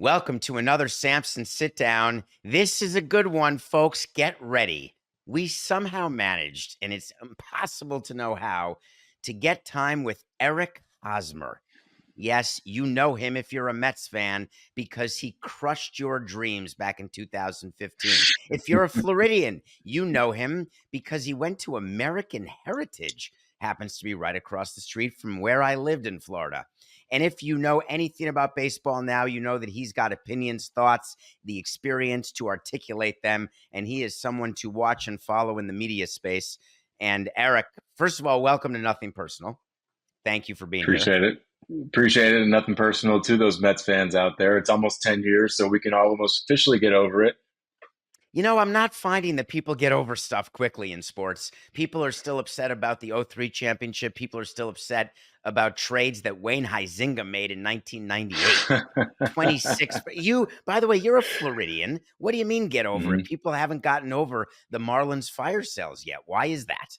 Welcome to another Samson sit down. This is a good one, folks. Get ready. We somehow managed, and it's impossible to know how, to get time with Eric Hosmer. Yes, you know him if you're a Mets fan because he crushed your dreams back in 2015. If you're a Floridian, you know him because he went to American Heritage, happens to be right across the street from where I lived in Florida. And if you know anything about baseball now, you know that he's got opinions, thoughts, the experience to articulate them, and he is someone to watch and follow in the media space. And Eric, first of all, welcome to Nothing Personal. Thank you for being here. Appreciate it. Appreciate it. And nothing personal to those Mets fans out there. It's almost 10 years, so we can almost officially get over it. You know, I'm not finding that people get over stuff quickly in sports. People are still upset about the '03 championship. People are still upset about trades that Wayne Huizinga made in 1998. 26. You, by the way, you're a Floridian. What do you mean get over it? Mhm. People haven't gotten over the Marlins fire sales yet. Why is that?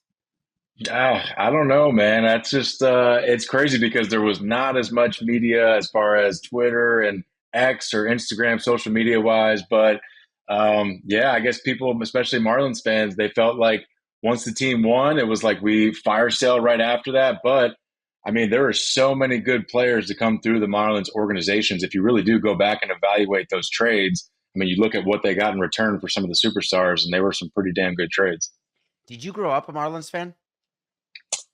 I don't know, man. That's just, it's crazy because there was not as much media as far as Twitter and X or Instagram, social media wise. But yeah, I guess people, especially Marlins fans, they felt like once the team won, it was like we fire sale right after that. But I mean, there are so many good players to come through the Marlins organizations. If you really do go back and evaluate those trades, I mean, you look at what they got in return for some of the superstars, and they were some pretty damn good trades. Did you grow up a Marlins fan?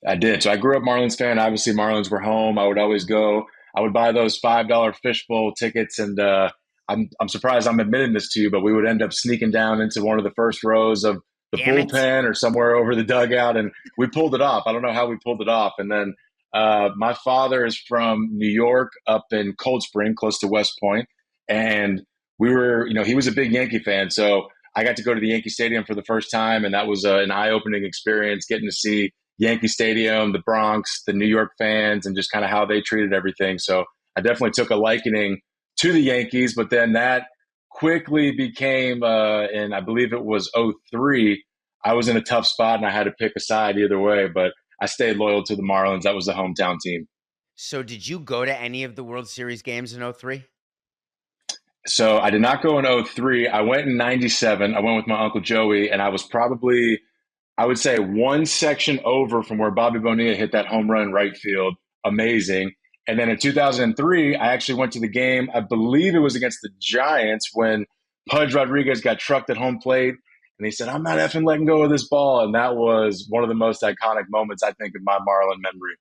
I did. So I grew up Marlins fan. Obviously, Marlins were home. I would always go. I would buy those $5 fishbowl tickets, and I'm surprised I'm admitting this to you, but we would end up sneaking down into one of the first rows of the Damn it. bullpen or somewhere over the dugout, and we pulled it off. I don't know how we pulled it off. And then my father is from New York, up in Cold Spring, close to West Point, and we were, he was a big Yankee fan, so I got to go to the Yankee Stadium for the first time, and that was an eye-opening experience, getting to see Yankee Stadium, the Bronx, the New York fans, and just kind of how they treated everything. So I definitely took a likening to the Yankees, but then that quickly became, and I believe it was '03. I was in a tough spot and I had to pick a side either way, but I stayed loyal to the Marlins. That was the hometown team. So did you go to any of the World Series games in '03? So I did not go in '03. I went in '97. I went with my uncle Joey, and I was probably, I would say, one section over from where Bobby Bonilla hit that home run right field. Amazing. And then in 2003, I actually went to the game. I believe it was against the Giants when Pudge Rodriguez got trucked at home plate. And he said, "I'm not effing letting go of this ball." And that was one of the most iconic moments, I think, of my Marlin memory.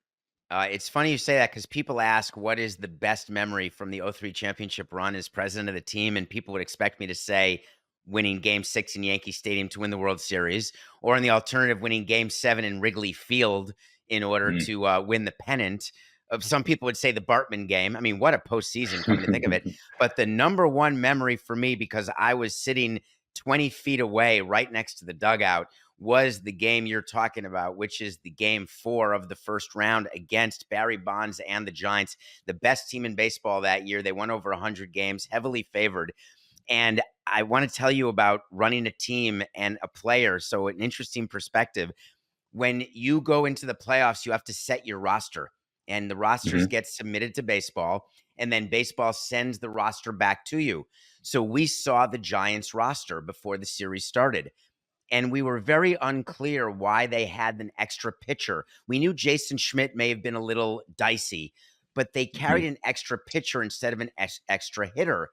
It's funny you say that because people ask what is the best memory from the '03 championship run as president of the team, and people would expect me to say winning Game 6 in Yankee Stadium to win the World Series, or in the alternative, winning Game 7 in Wrigley Field in order Mm. to win the pennant. Some people would say the Bartman game. I mean, what a postseason, come to think of it. But the number one memory for me, because I was sitting 20 feet away right next to the dugout, was the game you're talking about, which is the game 4 of the first round against Barry Bonds and the Giants, the best team in baseball that year. They won over 100 games, heavily favored. And I want to tell you about running a team and a player. So, an interesting perspective. When you go into the playoffs, you have to set your roster, and the rosters Mhm. get submitted to baseball, and then baseball sends the roster back to you. So, we saw the Giants roster before the series started, and we were very unclear why they had an extra pitcher. We knew Jason Schmidt may have been a little dicey, but they carried Mhm. an extra pitcher instead of an extra hitter.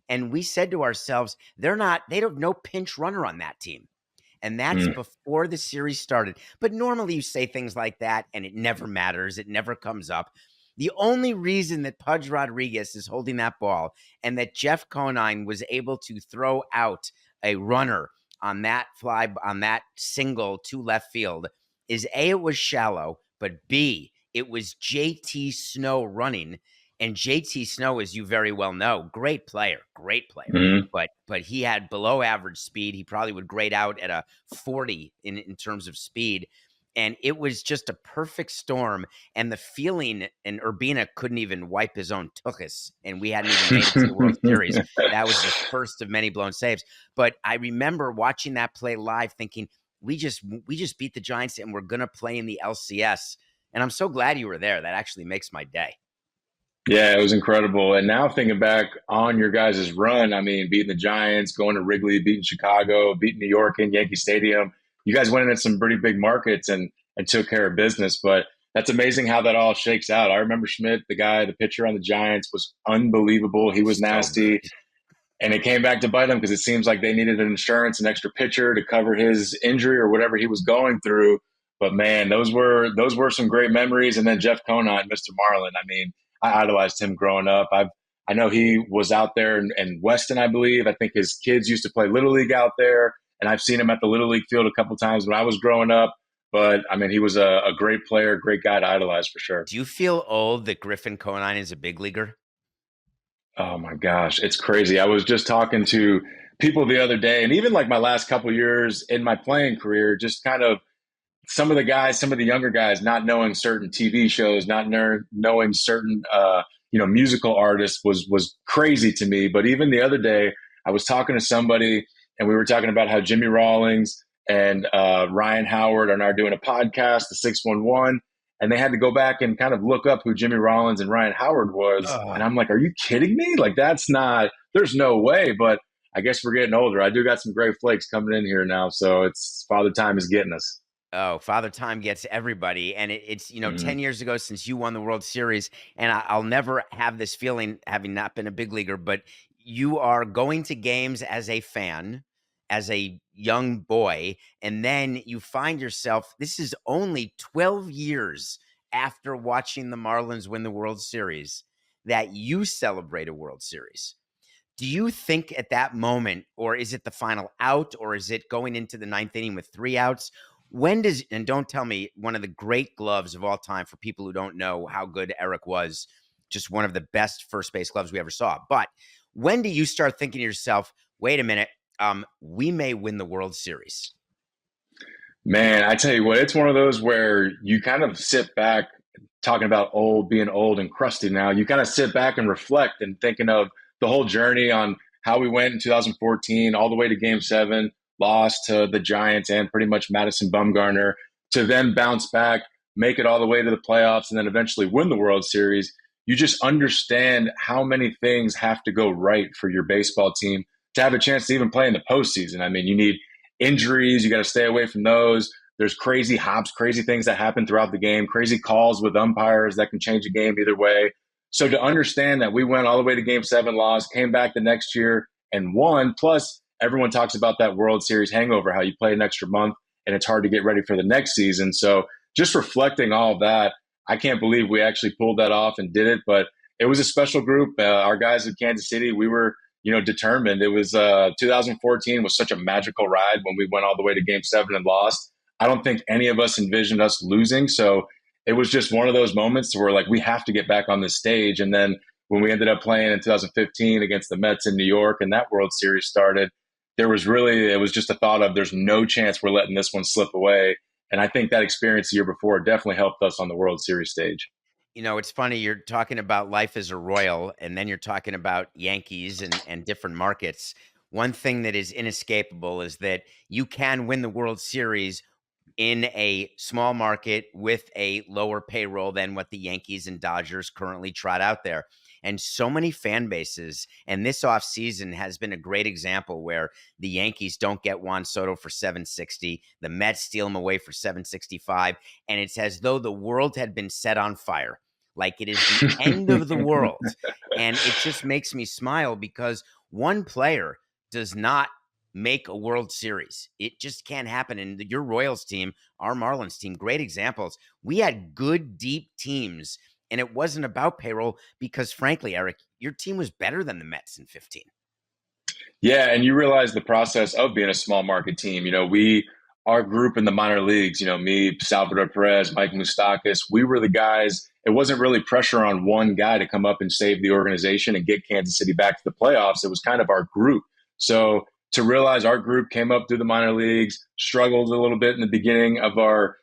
And we said to ourselves, they don't no pinch runner on that team. And that's Mm. before the series started. But normally you say things like that and it never matters. It never comes up. The only reason that Pudge Rodriguez is holding that ball and that Jeff Conine was able to throw out a runner on that fly, on that single to left field is A, it was shallow, but B, it was JT Snow running. And JT Snow, as you very well know, great player. Mhm. But he had below average speed. He probably would grade out at a 40 in terms of speed. And it was just a perfect storm. And the feeling, and Urbina couldn't even wipe his own tuchus, and we hadn't even made it to the World Series. That was the first of many blown saves. But I remember watching that play live thinking, we just beat the Giants and we're gonna play in the LCS. And I'm so glad you were there. That actually makes my day. Yeah, it was incredible. And now thinking back on your guys' run, I mean, beating the Giants, going to Wrigley, beating Chicago, beating New York in Yankee Stadium. You guys went into some pretty big markets and took care of business. But that's amazing how that all shakes out. I remember Schmidt, the guy, the pitcher on the Giants, was unbelievable. He was So nasty. good. And it came back to bite him because it seems like they needed an insurance, an extra pitcher to cover his injury or whatever he was going through. But man, those were some great memories. And then Jeff Conant, Mr. Marlin. I mean, I idolized him growing up. I know he was out there in Weston, I believe. I think his kids used to play Little League out there, and I've seen him at the Little League field a couple times when I was growing up. But I mean, he was a great player, great guy to idolize for sure. Do you feel old that Griffin Conine is a big leaguer? Oh my gosh, it's crazy. I was just talking to people the other day, and even like my last couple years in my playing career, just kind of some of the guys, some of the younger guys, not knowing certain TV shows, not knowing certain musical artists was crazy to me. But even the other day, I was talking to somebody, and we were talking about how Jimmy Rawlings and Ryan Howard are now doing a podcast, the 611, and they had to go back and kind of look up who Jimmy Rollins and Ryan Howard was. And Oh. I'm like, are you kidding me? Like, that's not, there's no way. But I guess we're getting older. I do got some great flakes coming in here now. So it's Father Time is getting us. Oh, Father Time gets everybody, and it's Mhm. 10 years ago since you won the World Series, and I'll never have this feeling having not been a big leaguer, but you are going to games as a fan, as a young boy, and then you find yourself. This is only 12 years after watching the Marlins win the World Series that you celebrate a World Series. Do you think at that moment, or is it the final out, or is it going into the ninth inning with three outs? When does, and don't tell me, one of the great gloves of all time for people who don't know how good Eric was, just one of the best first base gloves we ever saw. But when do you start thinking to yourself, wait a minute, we may win the World Series? Man, I tell you what, it's one of those where you kind of sit back talking about being old and crusty now. You kind of sit back and reflect and thinking of the whole journey on how we went in 2014 all the way to game seven, lost to the Giants and pretty much Madison Bumgarner, to then bounce back, make it all the way to the playoffs, and then eventually win the World Series. You just understand how many things have to go right for your baseball team to have a chance to even play in the postseason. I mean, you need injuries. You got to stay away from those. There's crazy hops, crazy things that happen throughout the game, crazy calls with umpires that can change a game either way. So to understand that we went all the way to game seven, lost, came back the next year and won, plus everyone talks about that World Series hangover, how you play an extra month and it's hard to get ready for the next season. So just reflecting all of that, I can't believe we actually pulled that off and did it, but it was a special group. Our guys in Kansas City, we were determined. It was 2014 was such a magical ride when we went all the way to game seven and lost. I don't think any of us envisioned us losing. So it was just one of those moments where like we have to get back on this stage. And then when we ended up playing in 2015 against the Mets in New York and that World Series started, it was just a thought of there's no chance we're letting this one slip away. And I think that experience the year before definitely helped us on the World Series stage. It's funny, you're talking about life as a Royal, and then you're talking about Yankees and different markets. One thing that is inescapable is that you can win the World Series in a small market with a lower payroll than what the Yankees and Dodgers currently trot out there. And so many fan bases, and this offseason has been a great example where the Yankees don't get Juan Soto for 760, the Mets steal him away for 765, and it's as though the world had been set on fire. Like it is the end of the world. And it just makes me smile because one player does not make a World Series. It just can't happen. And your Royals team, our Marlins team, great examples. We had good, deep teams, and it wasn't about payroll because, frankly, Eric, your team was better than the Mets in 15. Yeah, and you realize the process of being a small market team. Our group in the minor leagues, me, Salvador Perez, Mike Moustakas, we were the guys. It wasn't really pressure on one guy to come up and save the organization and get Kansas City back to the playoffs. It was kind of our group. So to realize our group came up through the minor leagues, struggled a little bit in the beginning of our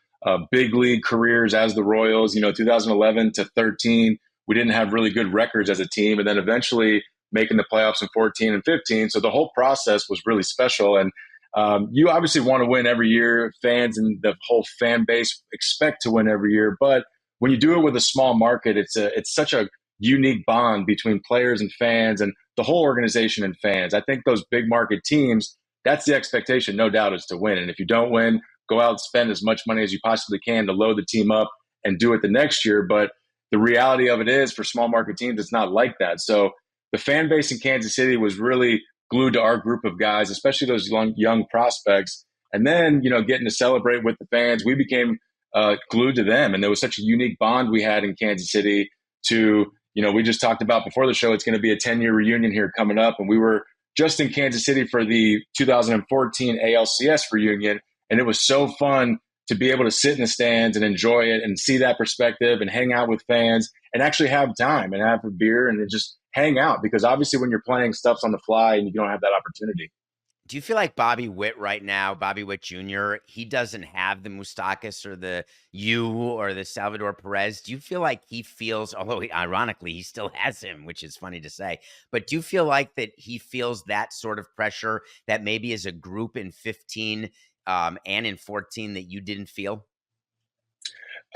big league careers as the Royals, 2011 to 13, we didn't have really good records as a team. And then eventually making the playoffs in 14 and 15. So the whole process was really special. And you obviously want to win every year. Fans and the whole fan base expect to win every year. But when you do it with a small market, it's such a unique bond between players and fans and the whole organization and fans. I think those big market teams, that's the expectation, no doubt, is to win. And if you don't win, go out and spend as much money as you possibly can to load the team up and do it the next year. But the reality of it is, for small market teams, it's not like that. So the fan base in Kansas City was really glued to our group of guys, especially those young prospects. And then, getting to celebrate with the fans, we became glued to them. And there was such a unique bond we had in Kansas City to, we just talked about before the show, it's going to be a 10-year reunion here coming up. And we were just in Kansas City for the 2014 ALCS reunion. And it was so fun to be able to sit in the stands and enjoy it and see that perspective and hang out with fans and actually have time and have a beer and just hang out. Because obviously when you're playing, stuff's on the fly and you don't have that opportunity. Do you feel like Bobby Witt right now, Bobby Witt Jr., he doesn't have the Moustakas or the U or the Salvador Perez? Do you feel like he feels, although ironically he still has him, which is funny to say, but do you feel like that he feels that sort of pressure that maybe as a group in 15 and in 14 that you didn't feel?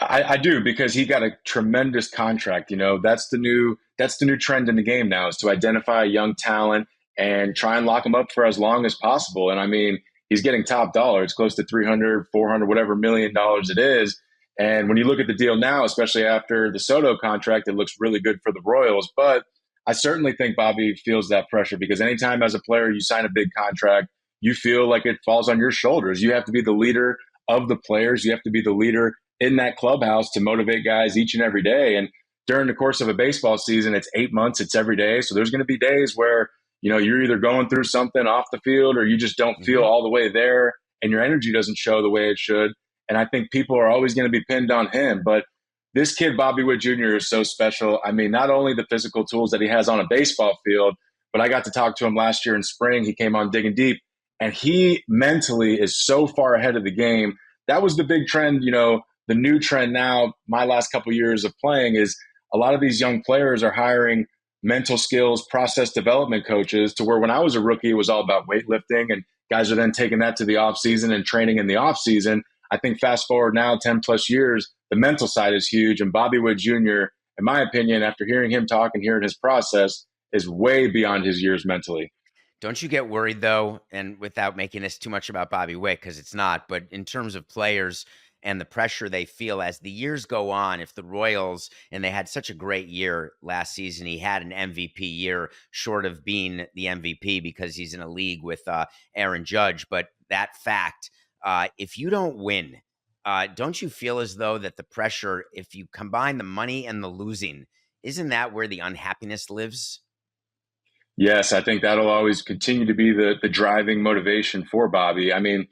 I do, because he got a tremendous contract. That's the new trend in the game now, is to identify a young talent and try and lock him up for as long as possible. And I mean, he's getting top dollar. It's close to 300, 400, whatever $1 million it is. And when you look at the deal now, especially after the Soto contract, it looks really good for the Royals. But I certainly think Bobby feels that pressure, because anytime as a player you sign a big contract, you feel like it falls on your shoulders. You have to be the leader of the players. You have to be the leader in that clubhouse to motivate guys each and every day. And during the course of a baseball season, it's 8 months, it's every day. So there's going to be days where, you're either going through something off the field or you just don't feel all the way there and your energy doesn't show the way it should. And I think people are always going to be pinned on him. But this kid, Bobby Witt Jr., is so special. I mean, not only the physical tools that he has on a baseball field, but I got to talk to him last year in spring. He came on Digging Deep, and he mentally is so far ahead of the game. That was the big trend. The new trend now, my last couple of years of playing, is a lot of these young players are hiring mental skills, process development coaches, to where when I was a rookie, it was all about weightlifting, and guys are then taking that to the off season and training in the off season. I think fast forward now 10 plus years, the mental side is huge. And Bobby Witt Jr., in my opinion, after hearing him talk and hearing his process, is way beyond his years mentally. Don't you get worried though, and without making this too much about Bobby Witt, because it's not, but in terms of players and the pressure they feel as the years go on, if the Royals, and they had such a great year last season, he had an MVP year short of being the MVP because he's in a league with Aaron Judge. But that fact, if you don't win, don't you feel as though that the pressure, if you combine the money and the losing, isn't that where the unhappiness lives? Yes, I think that'll always continue to be the driving motivation for Bobby. I mean,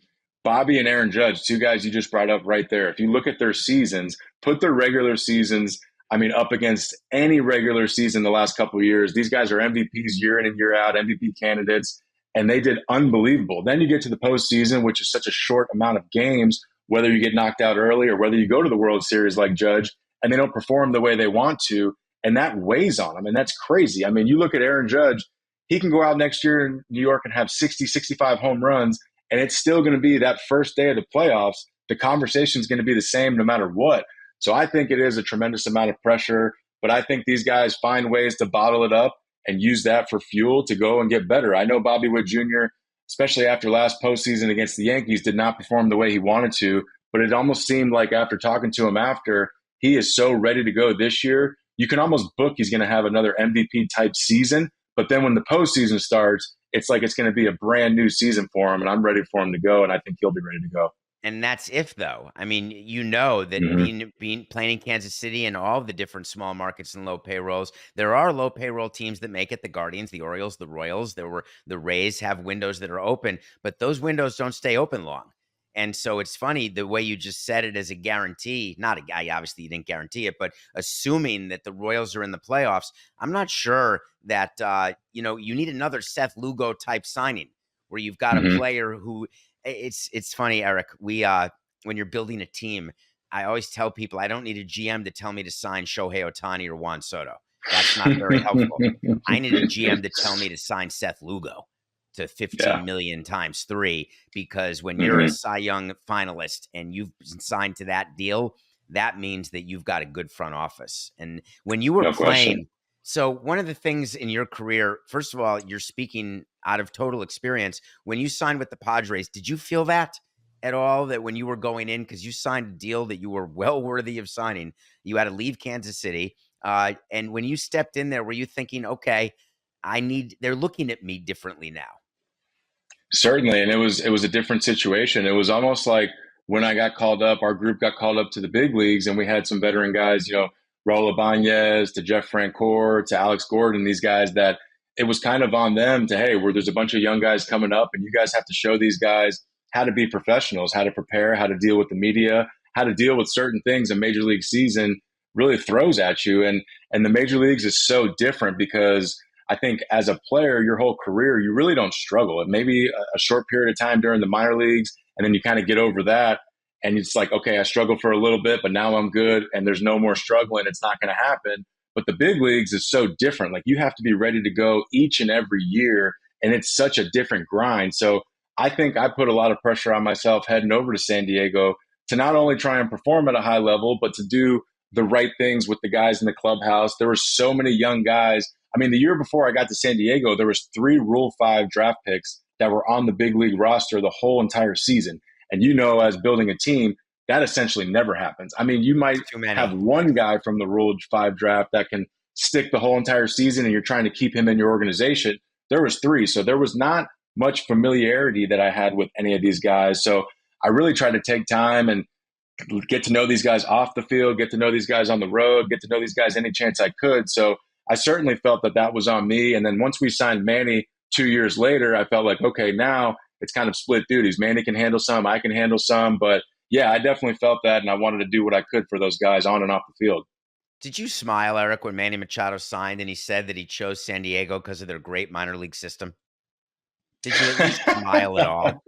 Bobby and Aaron Judge, two guys you just brought up right there. If you look at their seasons, put their regular seasons, up against any regular season the last couple of years, these guys are MVPs year in and year out, MVP candidates, and they did unbelievable. Then you get to the postseason, which is such a short amount of games, whether you get knocked out early or whether you go to the World Series like Judge, and they don't perform the way they want to, and that weighs on them, and that's crazy. I mean, you look at Aaron Judge, he can go out next year in New York and have 60, 65 home runs, and it's still going to be that first day of the playoffs. The conversation is going to be the same no matter what. So I think it is a tremendous amount of pressure, but I think these guys find ways to bottle it up and use that for fuel to go and get better. I know Bobby Witt Jr., especially after last postseason against the Yankees, did not perform the way he wanted to, but it almost seemed like after talking to him after, he is so ready to go this year. You can almost book he's going to have another MVP type season. But then when the postseason starts, it's like it's going to be a brand new season for him, and I'm ready for him to go, and I think he'll be ready to go. And that's if though. I mean, that being playing in Kansas City and all the different small markets and low payrolls, there are low payroll teams that make it. The Guardians, the Orioles, the Royals, the Rays have windows that are open, but those windows don't stay open long. And so it's funny the way you just said it as a guarantee, not a guy, obviously you didn't guarantee it, but assuming that the Royals are in the playoffs, I'm not sure that, you need another Seth Lugo type signing where you've got a player who it's funny, Eric, when you're building a team, I always tell people I don't need a GM to tell me to sign Shohei Ohtani or Juan Soto. That's not very helpful. I need a GM to tell me to sign Seth Lugo to 15 million times 3, because when you're a Cy Young finalist and you've signed to that deal, that means that you've got a good front office. And when you were No playing, question. So, one of the things in your career, first of all, you're speaking out of total experience. When you signed with the Padres, did you feel that at all? That when you were going in, because you signed a deal that you were well worthy of signing, you had to leave Kansas City. And when you stepped in there, were you thinking, okay, they're looking at me differently now? Certainly, and it was a different situation. It was almost like when I got called up, our group got called up to the big leagues, and we had some veteran guys, Raul Ibanez to Jeff Francoeur to Alex Gordon, these guys that it was kind of on them to, hey, where there's a bunch of young guys coming up, and you guys have to show these guys how to be professionals, how to prepare, how to deal with the media, how to deal with certain things a major league season really throws at you. And the major leagues is so different because I think as a player, your whole career, you really don't struggle. It may be a short period of time during the minor leagues, and then you kind of get over that. And it's like, okay, I struggled for a little bit, but now I'm good, and there's no more struggling. It's not going to happen. But the big leagues is so different. Like you have to be ready to go each and every year, and it's such a different grind. So I think I put a lot of pressure on myself heading over to San Diego to not only try and perform at a high level, but to do the right things with the guys in the clubhouse. There were so many young guys. I mean, the year before I got to San Diego, there was 3 Rule 5 draft picks that were on the big league roster the whole entire season. And as building a team, that essentially never happens. I mean, you might Too have many. one guy from the Rule 5 draft that can stick the whole entire season and you're trying to keep him in your organization. There was 3. So there was not much familiarity that I had with any of these guys. So I really tried to take time and get to know these guys off the field, get to know these guys on the road, get to know these guys any chance I could. So I certainly felt that that was on me. And then once we signed Manny 2 years later, I felt like, okay, now it's kind of split duties. Manny can handle some, I can handle some. But yeah, I definitely felt that. And I wanted to do what I could for those guys on and off the field. Did you smile, Eric, when Manny Machado signed and he said that he chose San Diego because of their great minor league system? Did you at least smile at all?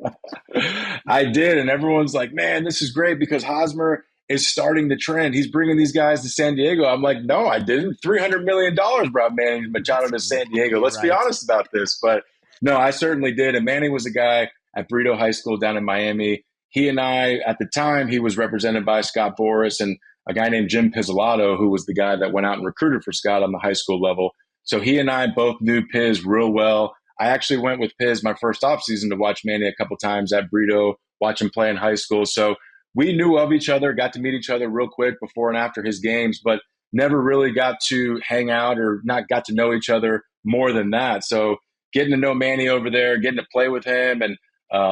I did. And everyone's like, man, this is great because Hosmer is starting the trend. He's bringing these guys to San Diego. I'm like, no, I didn't. $300 million brought Manny Machado That's to San Diego. exactly Let's be right. honest about this. But no, I certainly did. And Manny was a guy at Burrito High School down in Miami. He and I, at the time, he was represented by Scott Boras and a guy named Jim Pizzolatto, who was the guy that went out and recruited for Scott on the high school level. So he and I both knew Piz real well. I actually went with Piz my first offseason to watch Manny a couple times at Burrito, watch him play in high school. So we knew of each other, got to meet each other real quick before and after his games, but never really got to hang out or not got to know each other more than that. So getting to know Manny over there, getting to play with him, and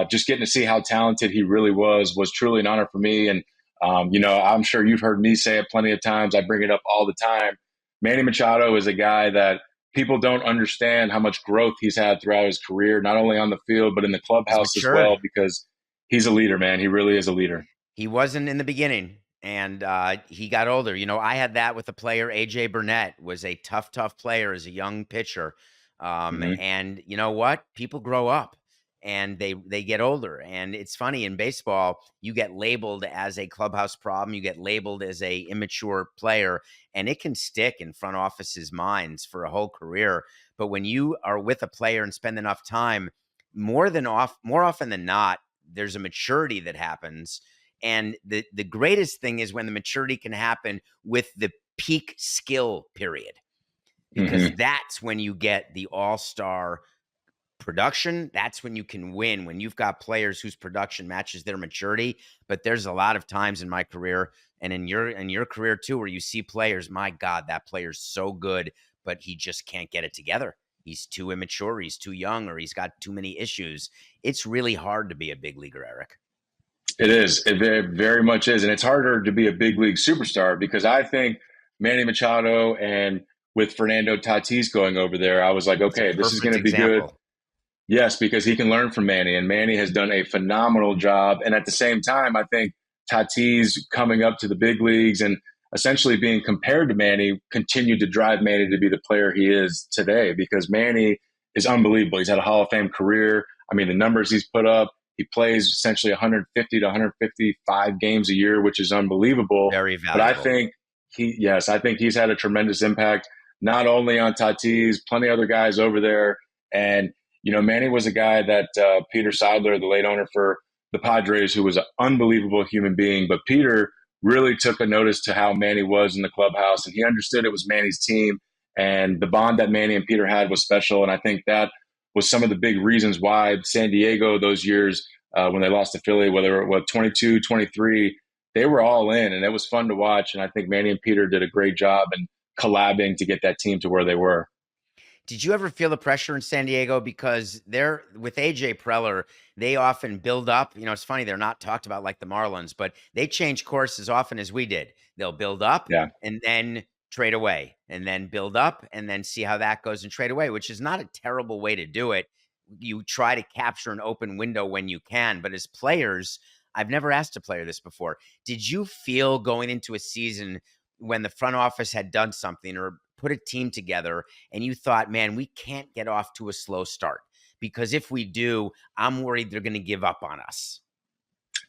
just getting to see how talented he really was truly an honor for me. And I'm sure you've heard me say it plenty of times. I bring it up all the time. Manny Machado is a guy that people don't understand how much growth he's had throughout his career, not only on the field, but in the He's clubhouse as well, matured. because he's a leader, man. He really is a leader. He wasn't in the beginning, and he got older. I had that with a player. AJ Burnett was a tough player as a young pitcher. Mm-hmm. And you know what? People grow up and they get older. And it's funny in baseball, you get labeled as a clubhouse problem, you get labeled as a immature player, and it can stick in front offices' minds for a whole career. But when you are with a player and spend enough time, more often than not, there's a maturity that happens. And the greatest thing is when the maturity can happen with the peak skill period, because Mm-hmm. that's when you get the all-star production. That's when you can win, when you've got players whose production matches their maturity. But there's a lot of times in my career and in your career too, where you see players, my God, that player's so good, but he just can't get it together. He's too immature, he's too young, or he's got too many issues. It's really hard to be a big leaguer, Eric. It is. It very, very much is. And it's harder to be a big league superstar because I think Manny Machado and with Fernando Tatis going over there, I was like, It's a okay, this is going perfect to be good. example. Yes, because he can learn from Manny, and Manny has done a phenomenal job. And at the same time, I think Tatis coming up to the big leagues and essentially being compared to Manny continued to drive Manny to be the player he is today because Manny is unbelievable. He's had a Hall of Fame career. I mean, the numbers he's put up, he plays essentially 150 to 155 games a year, which is unbelievable. Very But I valuable. think I think he's had a tremendous impact, not only on Tatis, plenty of other guys over there. And Manny was a guy that Peter Seidler, the late owner for the Padres, who was an unbelievable human being. But Peter really took a notice to how Manny was in the clubhouse, and he understood it was Manny's team. And the bond that Manny and Peter had was special. And I think that was some of the big reasons why San Diego those years when they lost to Philly, whether it was 22, 23, they were all in, and it was fun to watch. And I think Manny and Peter did a great job in collabing to get that team to where they were. Did you ever feel the pressure in San Diego? Because they're with AJ Preller, they often build up. You know, it's funny, they're not talked about like the Marlins, but they change course as often as we did. They'll build up Yeah. and then trade away, and then build up and then see how that goes and trade away, which is not a terrible way to do it. You try to capture an open window when you can. But as players, I've never asked a player this before. Did you feel going into a season when the front office had done something or put a team together and you thought, man, we can't get off to a slow start, because if we do, I'm worried they're going to give up on us?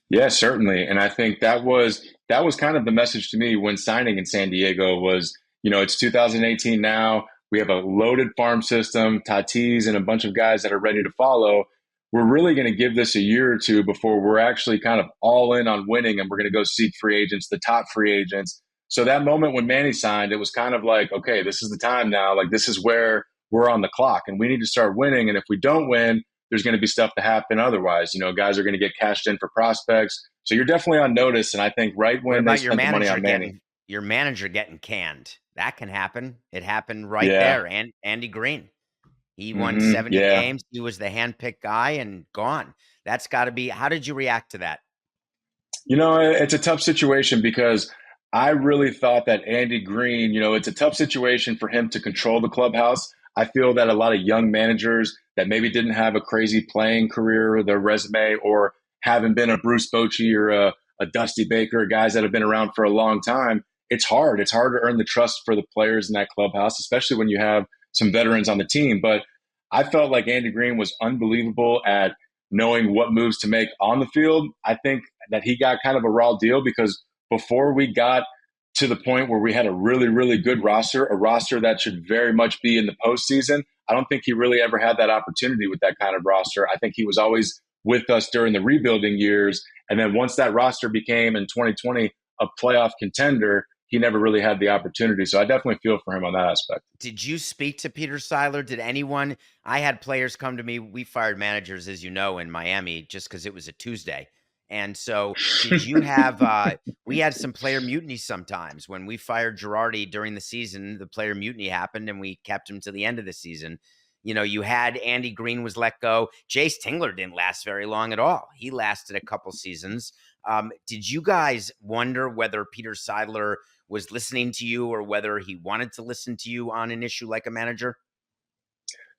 Yeah, certainly. And I think that was kind of the message to me when signing in San Diego was, it's 2018 now. We have a loaded farm system, Tatis and a bunch of guys that are ready to follow. We're really going to give this a year or two before we're actually kind of all in on winning, and we're going to go seek free agents, the top free agents. So that moment when Manny signed, it was kind of like, okay, this is the time now. Like, this is where we're on the clock and we need to start winning. And if we don't win, there's going to be stuff to happen otherwise. Guys are going to get cashed in for prospects. So you're definitely on notice. And I think right What when they about your spent the money manager on Manny. getting your manager getting canned? That can happen. It happened right Yeah. there. And Andy Green, he won 70 Yeah. games. He was the handpicked guy and gone. That's got to be. How did you react to that? It's a tough situation because I really thought that Andy Green, it's a tough situation for him to control the clubhouse. I feel that a lot of young managers that maybe didn't have a crazy playing career or their resume, or haven't been a Bruce Bochy or a Dusty Baker, guys that have been around for a long time, it's hard. It's hard to earn the trust for the players in that clubhouse, especially when you have some veterans on the team. But I felt like Andy Green was unbelievable at knowing what moves to make on the field. I think that he got kind of a raw deal because before we got to the point where we had a really, really good roster, a roster that should very much be in the postseason, I don't think he really ever had that opportunity with that kind of roster. I think he was always with us during the rebuilding years. And then once that roster became in 2020 a playoff contender, he never really had the opportunity. So I definitely feel for him on that aspect. Did you speak to Peter Seiler? Did anyone? I had players come to me. We fired managers, as you know, in Miami just because it was a Tuesday. And so, did you have? We had some player mutiny sometimes. When we fired Girardi during the season, the player mutiny happened, and we kept him to the end of the season. You had Andy Green was let go. Jace Tingler didn't last very long at all. He lasted a couple seasons. Did you guys wonder whether Peter Seidler was listening to you or whether he wanted to listen to you on an issue like a manager?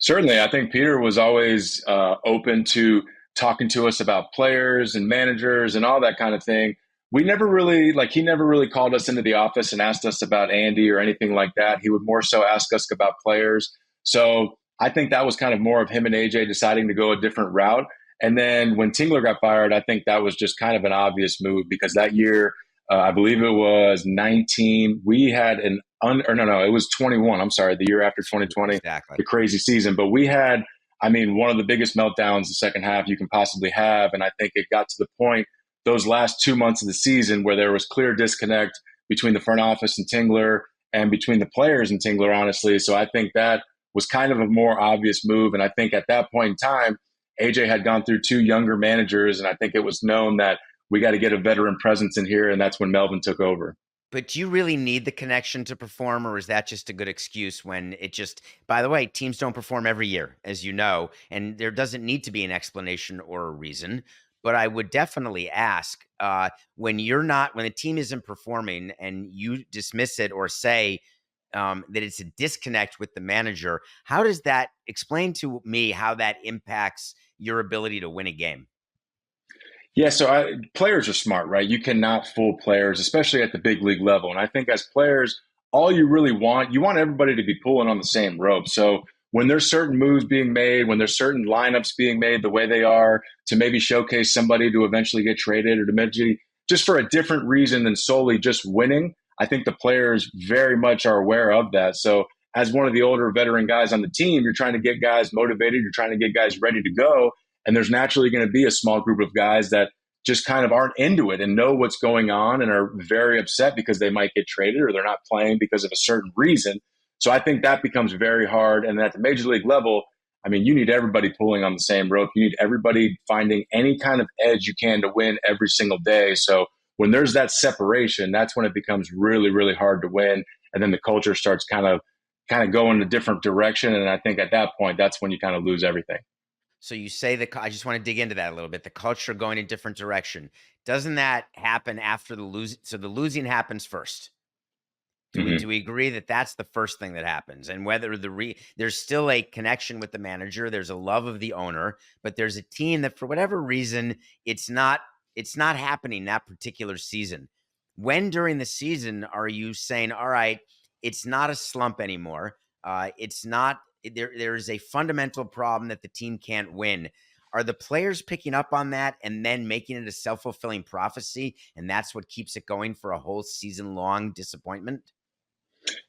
Certainly. I think Peter was always open to talking to us about players and managers and all that kind of thing. We never really, he never really called us into the office and asked us about Andy or anything like that. He would more so ask us about players. So I think that was kind of more of him and AJ deciding to go a different route. And then when Tingler got fired, I think that was just kind of an obvious move because that year, I believe it was 19. We had it was 21. I'm sorry, the year after 2020, Exactly. the crazy season. But we had, one of the biggest meltdowns the second half you can possibly have. And I think it got to the point those last 2 months of the season where there was clear disconnect between the front office and Tingler and between the players and Tingler, honestly. So I think that was kind of a more obvious move. And I think at that point in time, AJ had gone through two younger managers. And I think it was known that we got to get a veteran presence in here. And that's when Melvin took over. But do you really need the connection to perform, or is that just a good excuse when it just, by the way, teams don't perform every year, as you know, and there doesn't need to be an explanation or a reason. But I would definitely ask when the team isn't performing and you dismiss it or say that it's a disconnect with the manager, how does that explain to me how that impacts your ability to win a game? Yeah, so players are smart, right? You cannot fool players, especially at the big league level. And I think as players, all you want everybody to be pulling on the same rope. So when there's certain moves being made, when there's certain lineups being made the way they are to maybe showcase somebody to eventually get traded or to maybe just for a different reason than solely just winning, I think the players very much are aware of that. So as one of the older veteran guys on the team, you're trying to get guys motivated, you're trying to get guys ready to go. And there's naturally going to be a small group of guys that just kind of aren't into it and know what's going on and are very upset because they might get traded or they're not playing because of a certain reason. So I think that becomes very hard. And at the major league level, I mean, you need everybody pulling on the same rope. You need everybody finding any kind of edge you can to win every single day. So when there's that separation, that's when it becomes really, really hard to win. And then the culture starts kind of going a different direction. And I think at that point, that's when you kind of lose everything. So you say I just want to dig into that a little bit. The culture going a different direction. Doesn't that happen after the losing? So the losing happens first. Do we agree that that's the first thing that happens? And whether there's still a connection with the manager, there's a love of the owner, but there's a team that for whatever reason it's not happening that particular season. When during the season are you saying, all right, it's not a slump anymore? It's not there's a fundamental problem that the team can't win. Are the players picking up on that and then making it a self-fulfilling prophecy? And that's what keeps it going for a whole season long disappointment?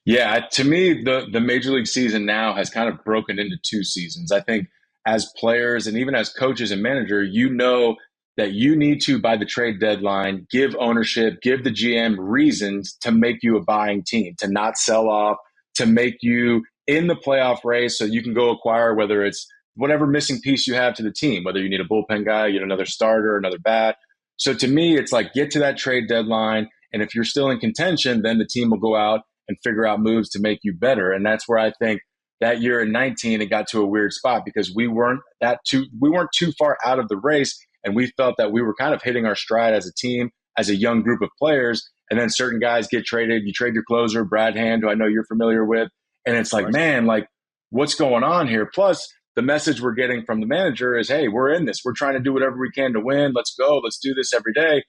Yeah, to me, the major league season now has kind of broken into two seasons. I think as players and even as coaches and manager, you know that you need to, by the trade deadline, give ownership, give the GM reasons to make you a buying team, to not sell off, to make you in the playoff race so you can go acquire whether it's whatever missing piece you have to the team, whether you need a bullpen guy, you need another starter, another bat. So to me, it's like get to that trade deadline. And if you're still in contention, then the team will go out and figure out moves to make you better. And that's where I think that year in 19, it got to a weird spot because we weren't too far out of the race. And we felt that we were kind of hitting our stride as a team, as a young group of players. And then certain guys get traded. You trade your closer, Brad Hand, who I know you're familiar with. And it's like, man, like what's going on here? Plus the message we're getting from the manager is, hey, we're in this. We're trying to do whatever we can to win. Let's go. Let's do this every day.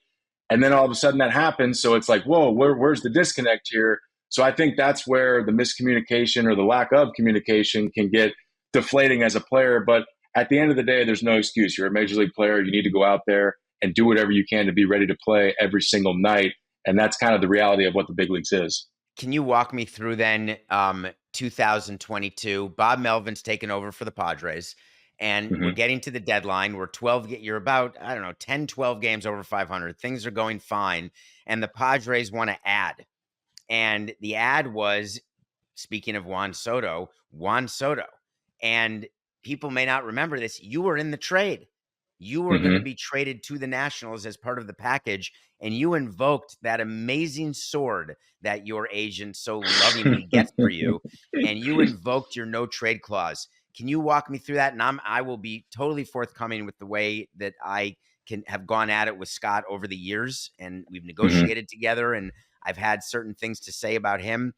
And then all of a sudden that happens. So it's like, whoa, where's the disconnect here? So I think that's where the miscommunication or the lack of communication can get deflating as a player. But at the end of the day, there's no excuse. You're a major league player. You need to go out there and do whatever you can to be ready to play every single night. And that's kind of the reality of what the big leagues is. Can you walk me through then 2022? Bob Melvin's taken over for the Padres, and we're getting to the deadline. You're about, I don't know, 10, 12 games over 500. Things are going fine, and the Padres want to add. And the ad was, speaking of Juan Soto. And people may not remember this. You were in the trade. You were going to be traded to the Nationals as part of the package, and you invoked that amazing sword that your agent so lovingly gets for you, and you invoked your no trade clause. Can you walk me through that? And I will be totally forthcoming with the way that I can have gone at it with Scott over the years, and we've negotiated together, and I've had certain things to say about him,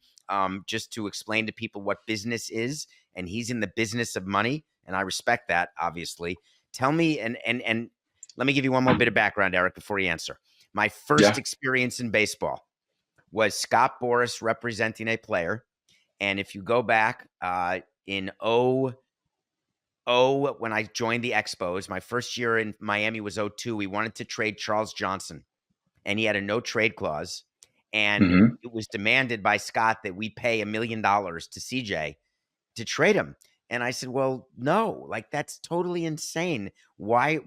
just to explain to people what business is, and he's in the business of money, and I respect that, obviously. Tell me, and let me give you one more bit of background, Eric, before you answer. My first experience in baseball was Scott Boras representing a player, and if you go back in when I joined the Expos, my first year in Miami was 02. We wanted to trade Charles Johnson, and he had a no trade clause. And it was demanded by Scott that we pay $1 million to CJ to trade him. And I said, well, no, like that's totally insane. Why?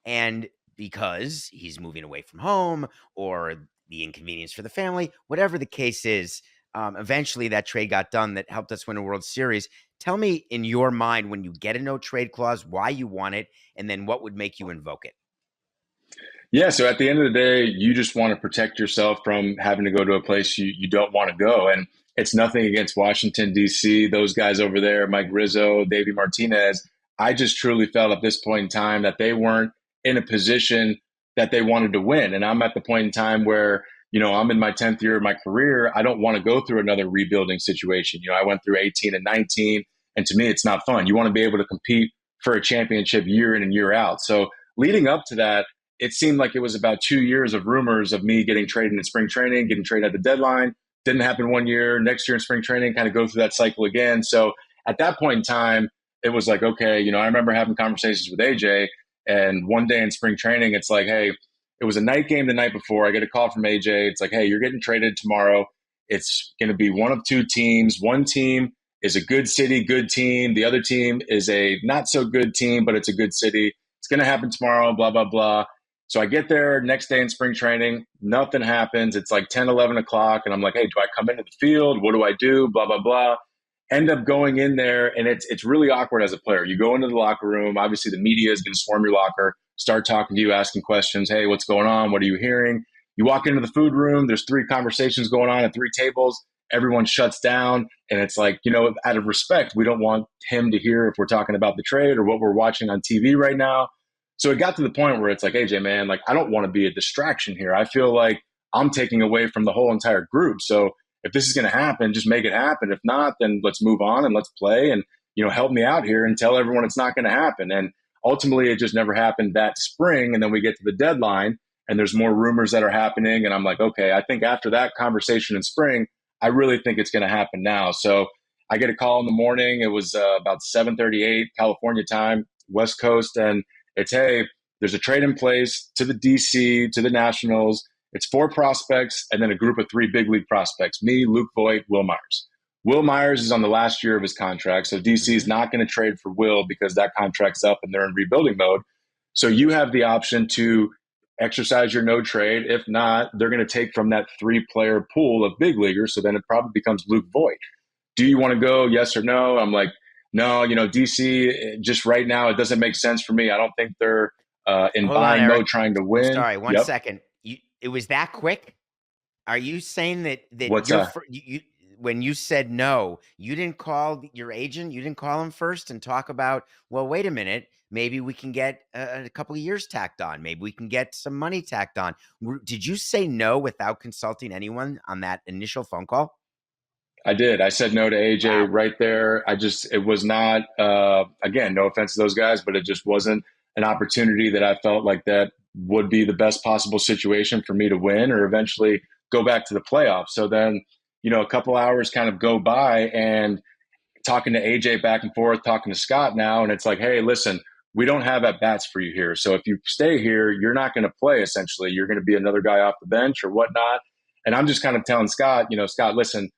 And because he's moving away from home or the inconvenience for the family, whatever the case is, eventually that trade got done that helped us win a World Series. Tell me in your mind, when you get a no trade clause, why you want it, and then what would make you invoke it? Yeah, so at the end of the day, you just want to protect yourself from having to go to a place you don't want to go. And it's nothing against Washington, D.C., those guys over there, Mike Rizzo, Davey Martinez. I just truly felt at this point in time that they weren't in a position that they wanted to win. And I'm at the point in time where, I'm in my 10th year of my career. I don't want to go through another rebuilding situation. I went through 18 and 19, and to me, it's not fun. You want to be able to compete for a championship year in and year out. So leading up to that, it seemed like it was about 2 years of rumors of me getting traded in spring training, getting traded at the deadline. Didn't happen 1 year. Next year in spring training, kind of go through that cycle again. So at that point in time, it was like, okay, I remember having conversations with AJ, and one day in spring training, it's like, hey, it was a night game the night before. I get a call from AJ. It's like, hey, you're getting traded tomorrow. It's going to be one of two teams. One team is a good city, good team. The other team is a not so good team, but it's a good city. It's going to happen tomorrow, blah, blah, blah. So I get there next day in spring training, nothing happens. It's like 10, 11 o'clock. And I'm like, hey, do I come into the field? What do I do? Blah, blah, blah. End up going in there, and it's really awkward as a player. You go into the locker room. Obviously, the media is going to swarm your locker, start talking to you, asking questions. Hey, what's going on? What are you hearing? You walk into the food room. There's 3 conversations going on at 3 tables. Everyone shuts down, and it's like, out of respect, we don't want him to hear if we're talking about the trade or what we're watching on TV right now. So it got to the point where it's like, AJ, man, like, I don't want to be a distraction here. I feel like I'm taking away from the whole entire group. So if this is going to happen, just make it happen. If not, then let's move on and let's play and, help me out here and tell everyone it's not going to happen. And ultimately, it just never happened that spring. And then we get to the deadline and there's more rumors that are happening. And I'm like, okay, I think after that conversation in spring, I really think it's going to happen now. So I get a call in the morning. It was about 7:38 California time, West Coast. And it's, hey, there's a trade in place to the DC, to the Nationals. It's 4 prospects and then a group of 3 big league prospects, me, Luke Voigt, Will Myers. Will Myers is on the last year of his contract, so DC is not going to trade for Will because that contract's up and they're in rebuilding mode. So you have the option to exercise your no trade. If not, they're going to take from that 3-player pool of big leaguers, so then it probably becomes Luke Voigt. Do you want to go, yes or no? I'm like, no, DC, just right now, it doesn't make sense for me. I don't think they're in Hold on, buying Eric. mode trying to I'm win. sorry, one Yep. second. It was that quick? Are you saying that What's you're when you said no, you didn't call your agent? You didn't call him first and talk about, well, wait a minute, maybe we can get a couple of years tacked on. Maybe we can get some money tacked on. Did you say no without consulting anyone on that initial phone call? I did. I said no to AJ Wow. right there. It was not, again, no offense to those guys, but it just wasn't an opportunity that I felt like that would be the best possible situation for me to win or eventually go back to the playoffs. So then, a couple hours kind of go by and talking to AJ back and forth, talking to Scott now. And it's like, hey, listen, we don't have at bats for you here. So if you stay here, you're not going to play essentially. You're going to be another guy off the bench or whatnot. And I'm just kind of telling Scott, Scott, listen,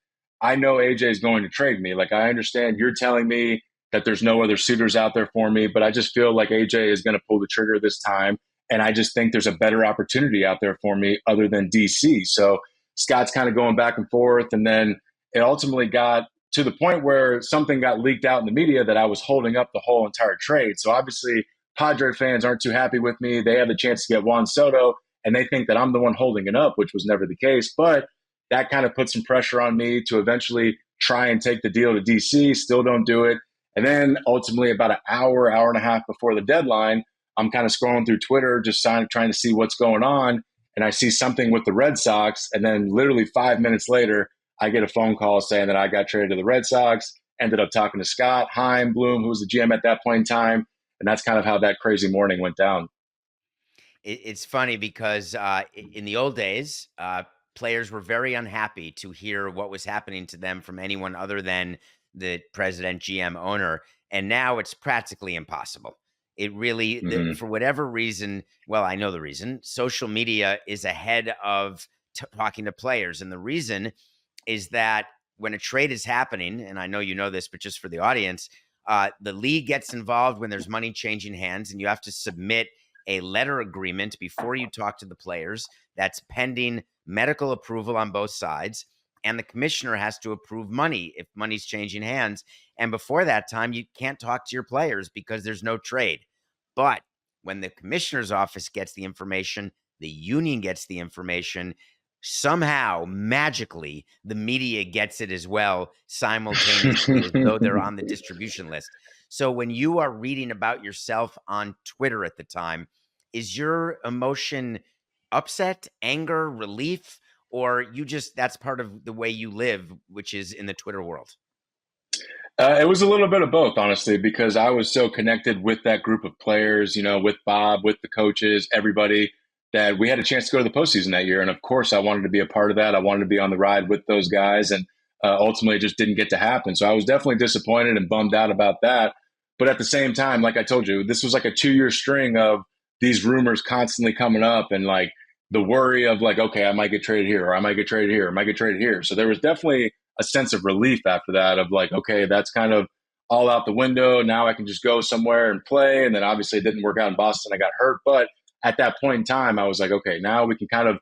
I know AJ is going to trade me. Like, I understand you're telling me that there's no other suitors out there for me, but I just feel like AJ is going to pull the trigger this time. And I just think there's a better opportunity out there for me other than DC. So Scott's kind of going back and forth. And then it ultimately got to the point where something got leaked out in the media that I was holding up the whole entire trade. So obviously, Padre fans aren't too happy with me. They have the chance to get Juan Soto, and they think that I'm the one holding it up, which was never the case. But that kind of put some pressure on me to eventually try and take the deal to DC, still don't do it. And then ultimately about an hour and a half before the deadline, I'm kind of scrolling through Twitter, just trying to see what's going on. And I see something with the Red Sox. And then literally 5 minutes later, I get a phone call saying that I got traded to the Red Sox, ended up talking to Scott Bloom, who was the GM at that point in time. And that's kind of how that crazy morning went down. It's funny because in the old days, players were very unhappy to hear what was happening to them from anyone other than the president, GM, owner. And now it's practically impossible. It really, for whatever reason, well, I know the reason, social media is ahead of talking to players. And the reason is that when a trade is happening, and I know you know this, but just for the audience, the league gets involved when there's money changing hands, and you have to submit a letter agreement before you talk to the players that's pending medical approval on both sides. And the commissioner has to approve money if money's changing hands. And before that time, you can't talk to your players because there's no trade. But when the commissioner's office gets the information, the union gets the information, somehow, magically, the media gets it as well simultaneously as though they're on the distribution list. So when you are reading about yourself on Twitter at the time, is your emotion upset, anger, relief, or you just that's part of the way you live, which is in the Twitter world? It was a little bit of both, honestly, because I was so connected with that group of players, with Bob, with the coaches, everybody, that we had a chance to go to the postseason that year. And of course, I wanted to be a part of that. I wanted to be on the ride with those guys. And ultimately, it just didn't get to happen. So I was definitely disappointed and bummed out about that. But at the same time, like I told you, this was like a 2-year string of these rumors constantly coming up and like the worry of like, okay, I might get traded here, or I might get traded here, or I might get traded here. So there was definitely a sense of relief after that of like, okay, that's kind of all out the window. Now I can just go somewhere and play. And then obviously it didn't work out in Boston. I got hurt, but at that point in time, I was like, okay, now we can kind of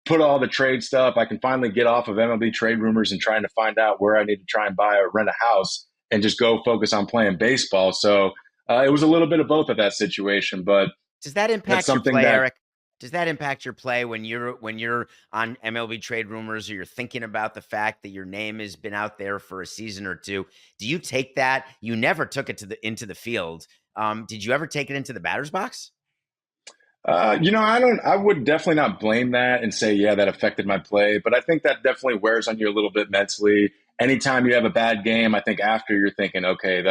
put all the trade stuff. I can finally get off of MLB trade rumors and trying to find out where I need to try and buy or rent a house and just go focus on playing baseball. So it was a little bit of both of that situation, but Does that that's impact your something play, that Eric? Does that impact your play when you're on MLB trade rumors or you're thinking about the fact that your name has been out there for a season or two? Do you take that? You never took it to the into the field. Did you ever take it into the batter's box? I would definitely not blame that and say, yeah, that affected my play. But I think that definitely wears on you a little bit mentally. Anytime you have a bad game, I think after you're thinking, okay,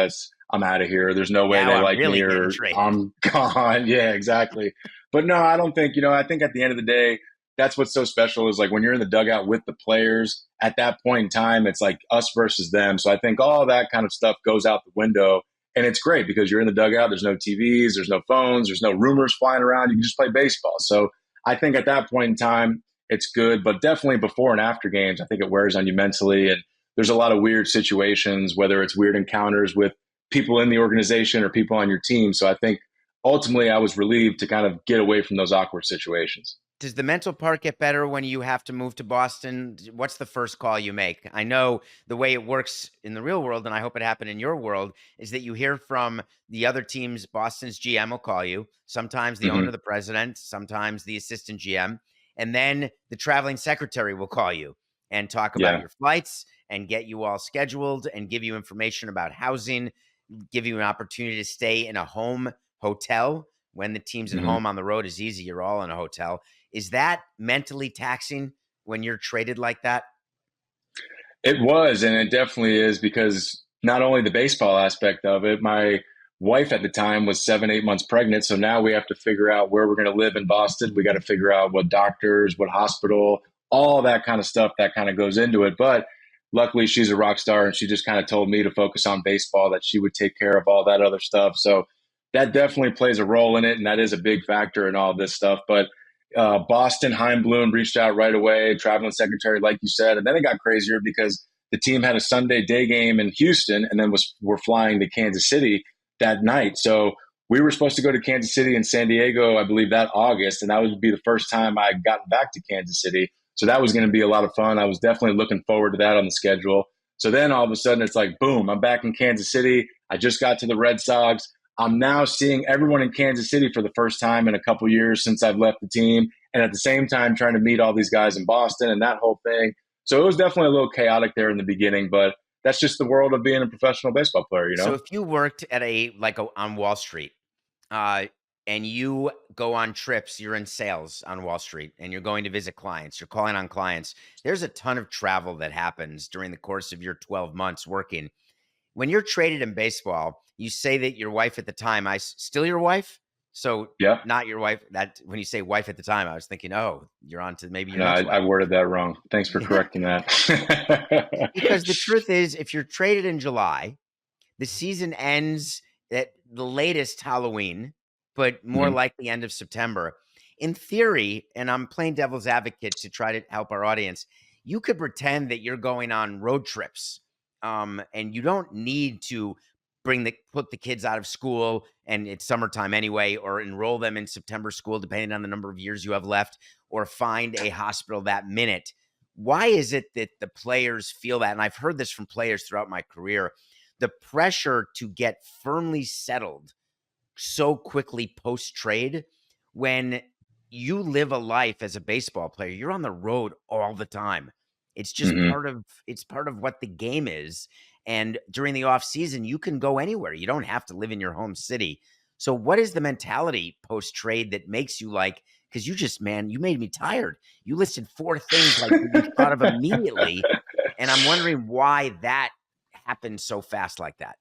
I'm out of here. There's no way Now they I'm like me really getting or traded. I'm gone. Yeah, exactly. But no, I don't think, I think at the end of the day, that's what's so special is like when you're in the dugout with the players at that point in time, it's like us versus them. So I think all that kind of stuff goes out the window. And it's great because you're in the dugout. There's no TVs, there's no phones, there's no rumors flying around. You can just play baseball. So I think at that point in time, it's good. But definitely before and after games, I think it wears on you mentally. And there's a lot of weird situations, whether it's weird encounters with people in the organization or people on your team. So I think ultimately I was relieved to kind of get away from those awkward situations. Does the mental part get better when you have to move to Boston? What's the first call you make? I know the way it works in the real world, and I hope it happened in your world, is that you hear from the other teams. Boston's GM will call you, sometimes the owner, Hmm. the president, sometimes the assistant GM, and then the traveling secretary will call you and talk about Yeah. your flights and get you all scheduled and give you information about housing, give you an opportunity to stay in a home hotel. When the team's at Hmm. home, on the road is easy. You're all in a hotel. Is that mentally taxing when you're traded like that? It was, and it definitely is because not only the baseball aspect of it, my wife at the time was 7, 8 months pregnant. So now we have to figure out where we're going to live in Boston. We got to figure out what doctors, what hospital, all that kind of stuff that kind of goes into it. But luckily, she's a rock star and she just kind of told me to focus on baseball, that she would take care of all that other stuff. So that definitely plays a role in it. And that is a big factor in all this stuff. But Boston, Heim Bloom reached out right away, traveling secretary, like you said. And then it got crazier because the team had a Sunday day game in Houston and then were flying to Kansas City that night. So we were supposed to go to Kansas City and San Diego, I believe, that August. And that would be the first time I'd gotten back to Kansas City. So that was going to be a lot of fun. I was definitely looking forward to that on the schedule. So then all of a sudden it's like, boom, I'm back in Kansas City. I just got to the Red Sox. I'm now seeing everyone in Kansas City for the first time in a couple years since I've left the team. And at the same time, trying to meet all these guys in Boston and that whole thing. So it was definitely a little chaotic there in the beginning, but that's just the world of being a professional baseball player, you So know? if you worked at on Wall Street, uh, and you go on trips, you're in sales on Wall Street and you're going to visit clients, you're calling on clients. There's a ton of travel that happens during the course of your 12 months working. When you're traded in baseball, you say that your wife at the time, still your wife? So Yeah. not your wife. That when you say wife at the time, I was thinking, oh, you're on to maybe your No, next I wife. worded that wrong. Thanks for correcting that. Because the truth is, if you're traded in July, the season ends at the latest Halloween, but more Mhm. likely end of September. In theory, and I'm playing devil's advocate to try to help our audience, you could pretend that you're going on road trips, and you don't need to put the kids out of school, and it's summertime anyway, or enroll them in September school, depending on the number of years you have left, or find a hospital that minute. Why is it that the players feel that? And I've heard this from players throughout my career, the pressure to get firmly settled so quickly post trade. When you live a life as a baseball player, you're on the road all the time. It's just Mhm. part of what the game is. And during the off season, you can go anywhere. You don't have to live in your home city. So what is the mentality post trade that makes you like, because you just, man, you made me tired. You listed four things like that you thought of immediately. And I'm wondering why that happened so fast like that.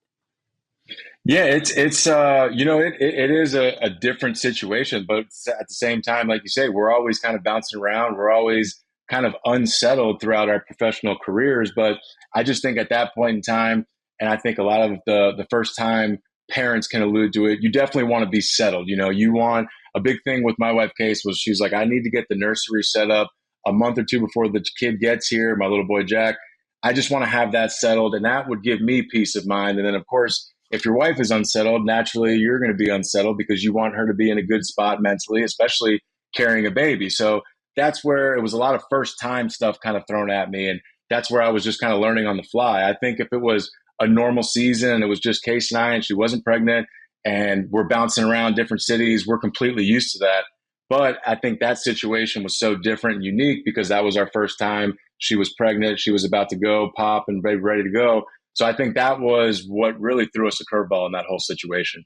Yeah, it's it is a different situation, but at the same time, like you say, we're always kind of bouncing around. We're always kind of unsettled throughout our professional careers. But I just think at that point in time, and I think a lot of the first time parents can allude to it, you definitely want to be settled. You want a big thing with my wife case was she's like, I need to get the nursery set up a month or two before the kid gets here, my little boy Jack. I just want to have that settled, and that would give me peace of mind. And then, of course, if your wife is unsettled, naturally you're going to be unsettled because you want her to be in a good spot mentally, especially carrying a baby. So that's where it was a lot of first time stuff kind of thrown at me. And that's where I was just kind of learning on the fly. I think if it was a normal season and it was just Case and I and she wasn't pregnant and we're bouncing around different cities, we're completely used to that. But I think that situation was so different and unique because that was our first time. She was pregnant. She was about to go pop and ready to go. So I think that was what really threw us a curveball in that whole situation.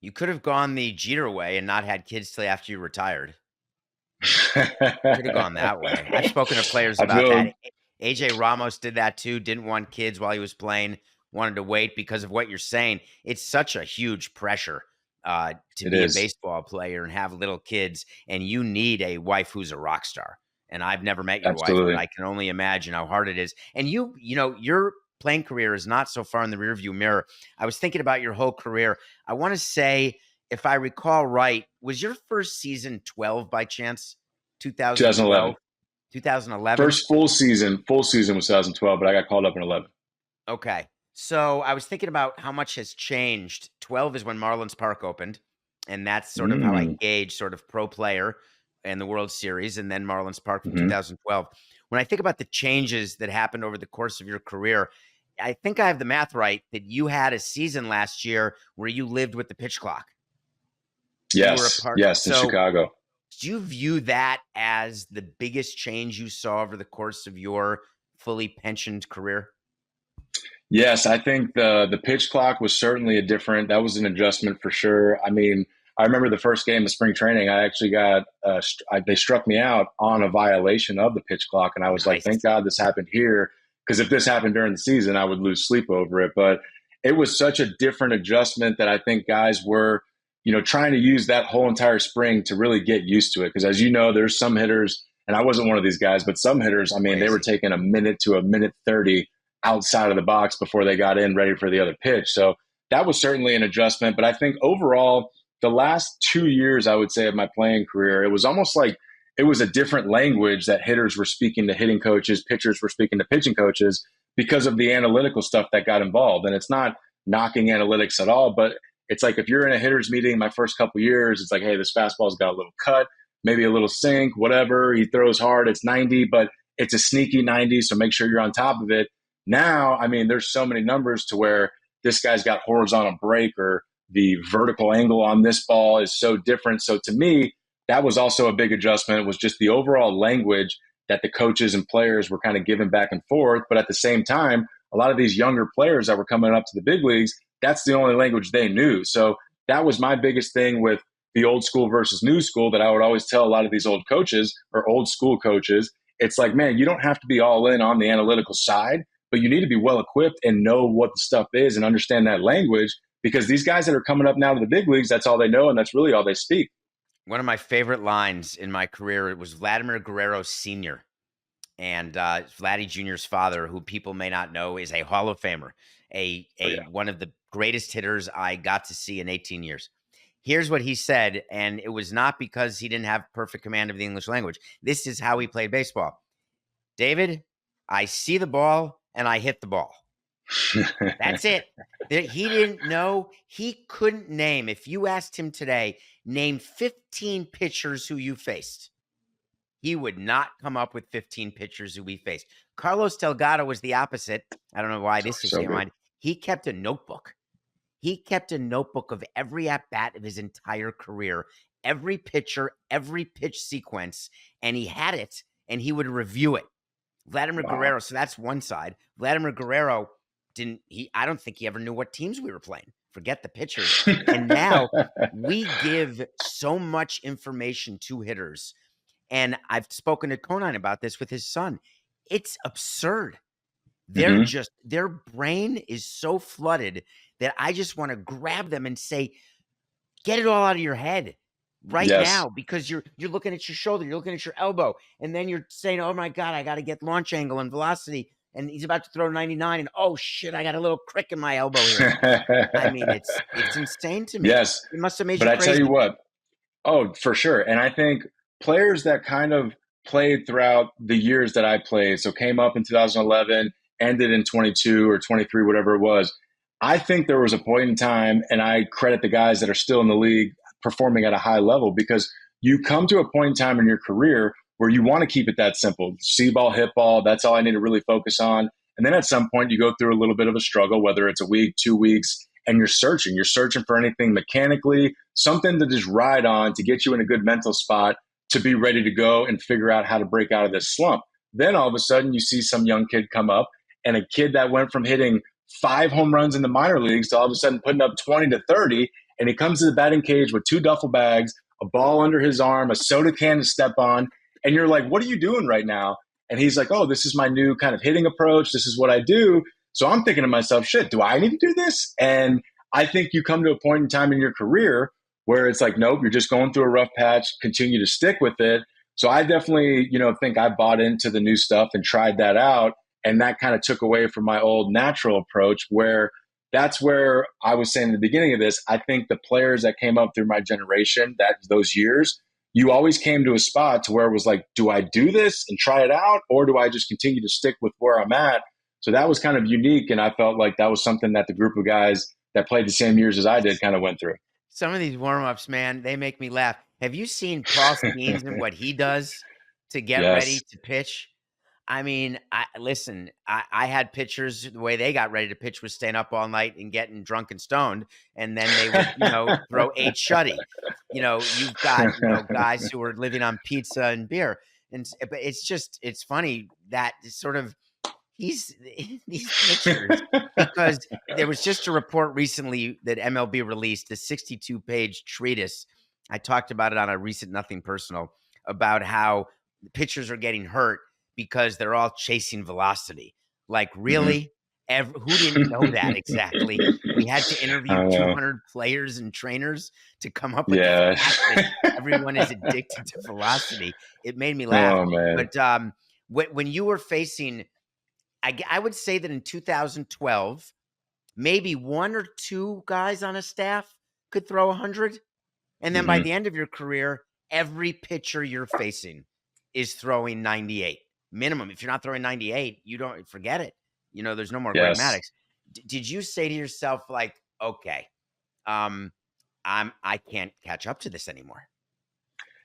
You could have gone the Jeter way and not had kids till after you retired. Could have gone that way. I've spoken to players I about feel that. AJ Ramos did that too. Didn't want kids while he was playing. Wanted to wait because of what you're saying. It's such a huge pressure to it be a is. baseball player and have little kids, and you need a wife who's a rock star. And I've never met your wife, but Absolutely. I can only imagine how hard it is. And your playing career is not so far in the rearview mirror. I was thinking about your whole career. I want to say, if I recall right, was your first season 12 by chance? 2012, 2011. 2011? First full season was 2012, but I got called up in 11. Okay. So I was thinking about how much has changed. 12 is when Marlins Park opened, and that's sort of how I Mm. gauge sort of pro player and the World Series, and then Marlins Park from Hmm. 2012. When I think about the changes that happened over the course of your career, I think I have the math right that you had a season last year where you lived with the pitch clock. You were a Yes, part. yes, in So Chicago. do you view that as the biggest change you saw over the course of your fully pensioned career? Yes, I think the pitch clock was certainly a different. That was an adjustment for sure. I mean, I remember the first game of spring training. I actually got they struck me out on a violation of the pitch clock, and I was like, "Thank Nice. God this happened here," because if this happened during the season, I would lose sleep over it. But it was such a different adjustment that I think guys were, trying to use that whole entire spring to really get used to it. Because as you know, there's some hitters, and I wasn't one of these guys, but some hitters, I mean, they were Crazy. taking a minute to a minute 30 outside of the box before they got in ready for the other pitch. So that was certainly an adjustment. But I think overall, the last 2 years, I would say, of my playing career, it was almost like it was a different language that hitters were speaking to hitting coaches, pitchers were speaking to pitching coaches because of the analytical stuff that got involved. And it's not knocking analytics at all, but it's like if you're in a hitters meeting my first couple years, it's like, hey, this fastball's got a little cut, maybe a little sink, whatever. He throws hard, it's 90, but it's a sneaky 90, so make sure you're on top of it. Now, I mean, there's so many numbers to where this guy's got horizontal break or the vertical angle on this ball is so different. So to me, that was also a big adjustment. It was just the overall language that the coaches and players were kind of giving back and forth. But at the same time, a lot of these younger players that were coming up to the big leagues, that's the only language they knew. So that was my biggest thing with the old school versus new school that I would always tell a lot of these old coaches or old school coaches. It's like, man, you don't have to be all in on the analytical side, but you need to be well equipped and know what the stuff is and understand that language because these guys that are coming up now to the big leagues, that's all they know and that's really all they speak. One of my favorite lines in my career, it was Vladimir Guerrero Sr. And Vladdy Jr.'s father, who people may not know, is a Hall of Famer, Oh a yeah. one of the greatest hitters I got to see in 18 years. Here's what he said, and it was not because he didn't have perfect command of the English language. This is how he played baseball. David, I see the ball and I hit the ball. That's it. He didn't know. He couldn't name. If you asked him today, name 15 pitchers who you faced, he would not come up with 15 pitchers who we faced. Carlos Delgado was the opposite. I don't know why so, this is so in good. mind. He kept a notebook. He kept a notebook of every at bat of his entire career, every pitcher, every pitch sequence, and he had it and he would review it. Vladimir Wow. Guerrero, so that's one side. Vladimir Guerrero I don't think he ever knew what teams we were playing. Forget the pitchers. And now we give so much information to hitters. And I've spoken to Conan about this with his son. It's absurd. Hmm. Their brain is so flooded that I just want to grab them and say, get it all out of your head right Yes. now because you're looking at your shoulder, you're looking at your elbow, and then you're saying, "Oh my god, I got to get launch angle and velocity." And he's about to throw 99 and oh shit, I got a little crick in my elbow here. I mean, it's insane to me. Yes. It must have made But you I tell you crazy. what, oh, for sure. And I think players that kind of played throughout the years that I played, so came up in 2011, ended in 22 or 23, whatever it was, I think there was a point in time, and I credit the guys that are still in the league performing at a high level, because you come to a point in time in your career where you want to keep it that simple. See ball, hit ball, that's all I need to really focus on. And then at some point, you go through a little bit of a struggle, whether it's a week, 2 weeks, and you're searching. You're searching for anything mechanically, something to just ride on to get you in a good mental spot to be ready to go and figure out how to break out of this slump. Then all of a sudden, you see some young kid come up, and a kid that went from hitting 5 home runs in the minor leagues to all of a sudden putting up 20 to 30. And he comes to the batting cage with 2 duffel bags, a ball under his arm, a soda can to step on. And you're like, what are you doing right now? And he's like, oh, this is my new kind of hitting approach. This is what I do. So I'm thinking to myself, shit, do I need to do this? And I think you come to a point in time in your career where it's like, nope, you're just going through a rough patch, continue to stick with it. So I definitely, think I bought into the new stuff and tried that out. And that kind of took away from my old natural approach, where that's where I was saying in the beginning of this, I think the players that came up through my generation, that those years, you always came to a spot to where it was like, do I do this and try it out, or do I just continue to stick with where I'm at? So that was kind of unique. And I felt like that was something that the group of guys that played the same years as I did kind of went through. Some of these warm-ups, man, they make me laugh. Have you seen Paul Skeens and what he does to get ready Yes. to pitch? I mean, I had pitchers, the way they got ready to pitch was staying up all night and getting drunk and stoned, and then they would, throw 8 shutty. You've got, guys who are living on pizza and beer. But it's funny that sort of these pitchers, because there was just a report recently that MLB released, a 62-page treatise. I talked about it on a recent Nothing Personal about how pitchers are getting hurt because they're all chasing velocity. Like, Mhm. really? Who didn't know that exactly? We had to interview I know. 200 players and trainers to come up with the Yeah. fact that everyone is addicted to velocity. It made me laugh. Oh man. But when you were facing, I would say that in 2012, maybe 1 or 2 guys on a staff could throw 100. And then by Hmm. the end of your career, every pitcher you're facing is throwing 98 minimum. If you're not throwing 98, you don't forget it. There's no more Greg Yes. Maddux. Did you say to yourself, like, okay, I can't catch up to this anymore?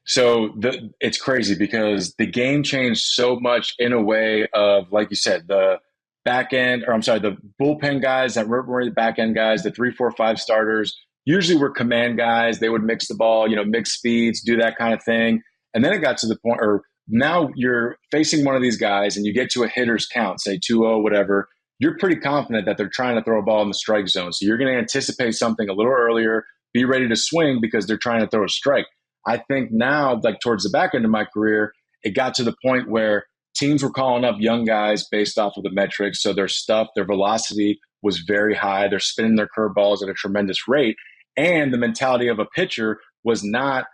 So it's crazy because the game changed so much in a way of, like you said, the back end, or I'm sorry, the bullpen guys that were the back end guys, the 3, 4, 5 starters, usually were command guys. They would mix the ball, mix speeds, do that kind of thing. And then it got to the point, or now you're facing one of these guys and you get to a hitter's count, say 2-0, whatever. You're pretty confident that they're trying to throw a ball in the strike zone. So you're going to anticipate something a little earlier, be ready to swing because they're trying to throw a strike. I think now, like towards the back end of my career, it got to the point where teams were calling up young guys based off of the metrics. So their stuff, their velocity was very high. They're spinning their curveballs at a tremendous rate. And the mentality of a pitcher was not,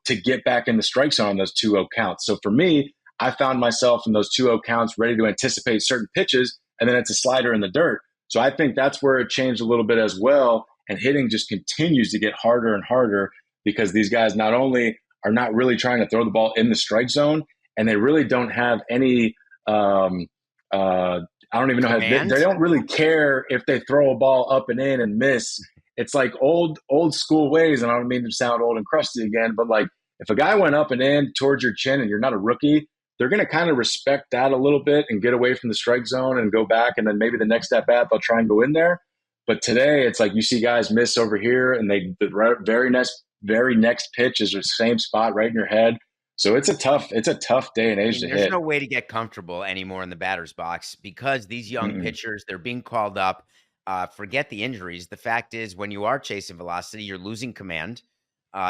to get back in the strike zone on those 2-0 counts. So for me, I found myself in those 2-0 counts ready to anticipate certain pitches, and then it's a slider in the dirt. So I think that's where it changed a little bit as well. And hitting just continues to get harder and harder because these guys not only are not really trying to throw the ball in the strike zone, and they really don't have any. I don't even know how they Command? don't really care if they throw a ball up and in and miss. It's like old school ways, and I don't mean to sound old and crusty again, but like if a guy went up and in towards your chin and you're not a rookie, they're going to kind of respect that a little bit and get away from the strike zone and go back, and then maybe the next at bat they'll try and go in there. But today it's like you see guys miss over here, and the very next pitch is the same spot right in your head. So it's a tough day and I age mean, to there's hit. no way to get comfortable anymore in the batter's box because these young Mm-mm. pitchers, they're being called up. Forget the injuries. The fact is, when you are chasing velocity, you're losing command.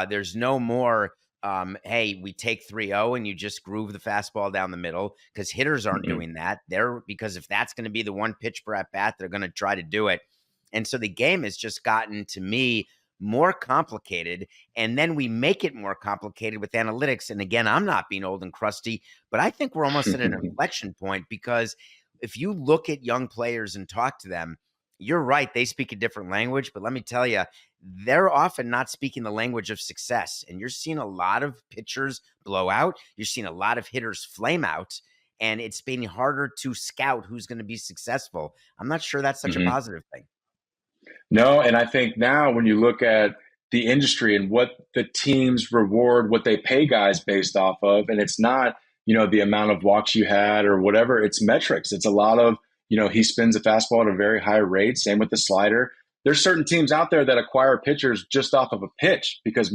There's no more, hey, we take 3-0 and you just groove the fastball down the middle, because hitters aren't Mm-mm. doing that. Because if that's going to be the one pitch per at bat, they're going to try to do it. And so the game has just gotten, to me, more complicated. And then we make it more complicated with analytics. And again, I'm not being old and crusty, but I think we're almost at an inflection point, because if you look at young players and talk to them, you're right. They speak a different language, but let me tell you, they're often not speaking the language of success. And you're seeing a lot of pitchers blow out. You're seeing a lot of hitters flame out. And it's being harder to scout who's going to be successful. I'm not sure that's such a Mm-hmm. positive thing. No, and I think now when you look at the industry and what the teams reward, what they pay guys based off of, and it's not, the amount of walks you had or whatever, it's metrics. It's a lot of, he spins a fastball at a very high rate. Same with the slider. There's certain teams out there that acquire pitchers just off of a pitch because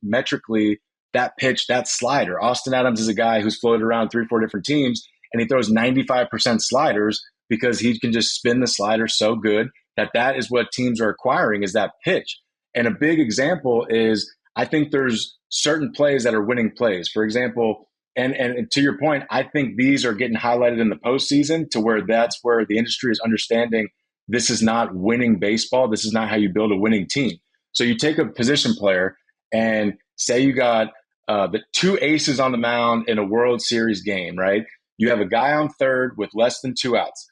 metrically, that pitch, that slider. Austin Adams is a guy who's floated around 3, 4 different teams and he throws 95% sliders because he can just spin the slider so good that is what teams are acquiring is that pitch. And a big example is I think there's certain plays that are winning plays. For example, and to your point, I think these are getting highlighted in the postseason to where that's where the industry is understanding this is not winning baseball. This is not how you build a winning team. So you take a position player and say you got the two aces on the mound in a World Series game, right? You have a guy on third with less than 2 outs.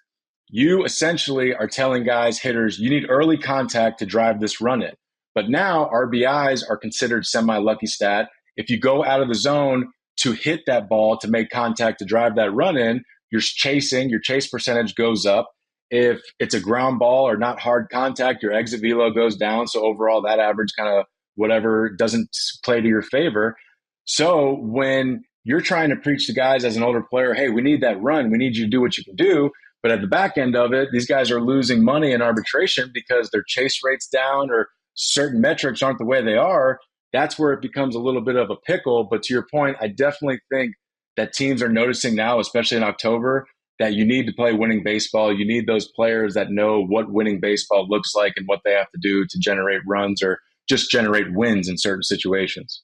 You essentially are telling guys, hitters, you need early contact to drive this run in. But now RBIs are considered semi-lucky stat. If you go out of the zone to hit that ball to make contact to drive that run in, you're chasing, your chase percentage goes up. If it's a ground ball or not hard contact, your exit velo goes down. So overall, that average kind of whatever doesn't play to your favor. So when you're trying to preach to guys as an older player, hey, we need that run. We need you to do what you can do. But at the back end of it, these guys are losing money in arbitration because their chase rate's down or certain metrics aren't the way they are. That's where it becomes a little bit of a pickle. But to your point, I definitely think that teams are noticing now, especially in October, that you need to play winning baseball. You need those players that know what winning baseball looks like and what they have to do to generate runs or just generate wins in certain situations.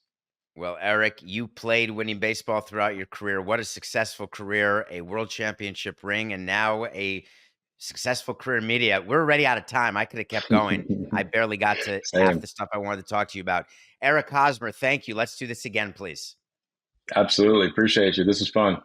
Well, Eric, you played winning baseball throughout your career. What a successful career, a world championship ring, and now a successful career in media. We're already out of time. I could have kept going. I barely got to half Same. the stuff I wanted to talk to you about. Eric Hosmer, thank you. Let's do this again, please. Absolutely. Appreciate you. This is fun.